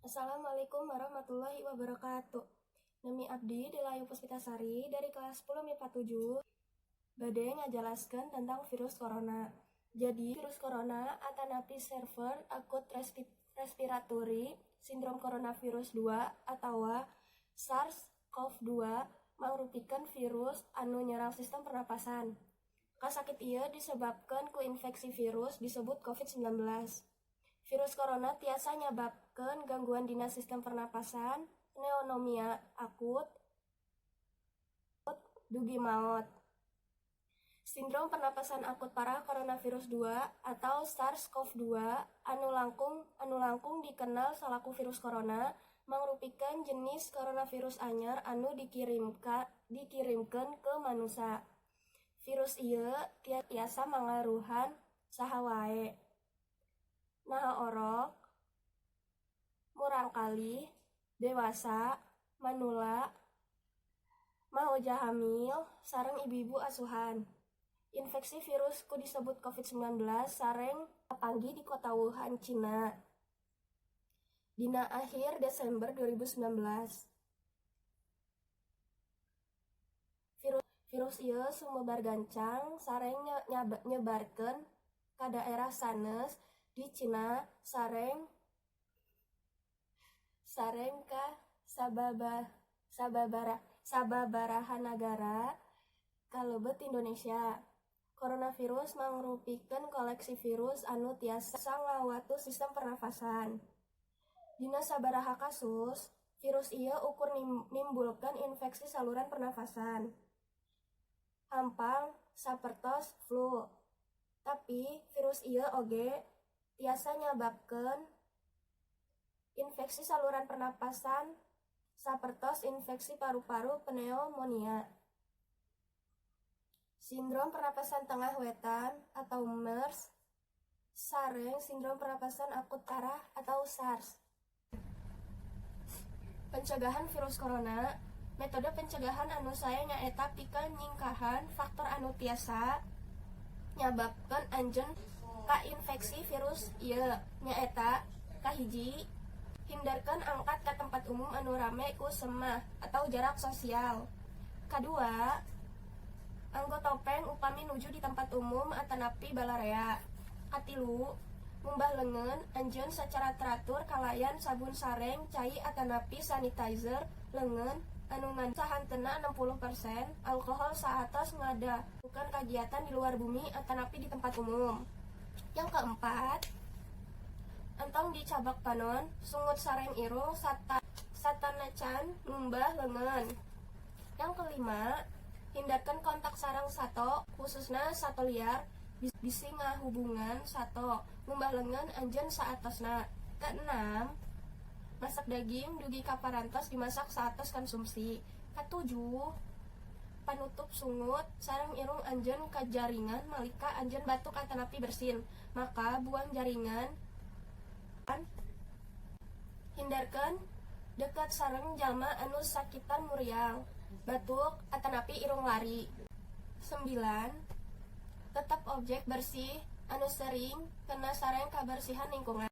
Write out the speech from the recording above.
Assalamualaikum warahmatullahi wabarakatuh. Nami abdi Delayu Puspitasari dari kelas 10 MIPA 7 bade ngajelaskeun tentang virus corona. Jadi, virus corona atanapi server akut respiratory sindrom coronavirus 2 atau SARS-CoV-2 mangrupikeun virus anu nyerang sistem pernapasan. Kasakit ieu disebabkeun ku infeksi virus disebut COVID-19. Virus corona tiasa nyababkeun gangguan dina sistem pernapasan, pneumonia akut, dugi maot. Sindrom pernapasan akut parah coronavirus 2 atau SARS-CoV-2 anu langkung dikenal salaku virus corona mangrupikeun jenis coronavirus anyar anu dikirimkeun ke manusia. Virus ieu tiasa mangaruhan saha wae. Naha orok, murangkalih, dewasa, manula, maoja hamil, sareng ibu-ibu asuhan. Infeksi virus ku disebut COVID-19 sareng kapanggih di kota Wuhan, Cina. Dina akhir Desember 2019. Virus ieu sumebar gancang sareng nyebarkeun ka daerah sanes di Cina sareng ka sababaraha nagara kalebet Indonesia. Coronavirus mangrupikeun koleksi virus anu tiasa ngawatu sistem pernafasan. Dina sabaraha kasus, virus ieu ukur nimbulkeun infeksi saluran pernafasan. Hampang sapertos flu. Tapi virus ieu oge tiasa nyababkeun infeksi saluran pernapasan sapertos infeksi paru-paru pneumonia. Sindrom pernapasan tengah wetan atau MERS sareng sindrom pernapasan akut parah atau SARS. Pencegahan virus corona. Metode pencegahan anu saya nyaeta pikeun nyingkahan faktor anu tiasa nyababkeun anjeun ka infeksi virus ieu nyaeta kahiji, hindarkeun angkat ka tempat umum anu rame ku semah atau jarak sosial. Kadua, anggo topeng upami nuju di tempat umum atanapi balarea. Katilu, mumbah leungeun anjeun sacara teratur kalayan sabun sareng cai atanapi sanitizer leungeun anu ngandung 60% alkohol saatos ngadagukeun kagiatan di luar bumi atanapi di tempat umum. Yang keempat, entong dicabak panon, sungut sareng irung satanacan mumbah leungeun. Yang kelima, hindarkeun kontak sareng sato, khususna sato liar bisi ngahubungan sato, mumbah leungeun anjeun saatosna. Keenam, masak daging dugi kaparantos dimasak saatos konsumsi. Katujuh, panutup sungut sareng irung anjeun ka jaringan malika anjeun batuk atanapi bersin, maka buang jaringan. Hindarkeun deukeut sareng jalma anu sakitan muriang, batuk atanapi irung lari. 9. Tetap objek bersih anu sering kena sareng kabersihan lingkungan.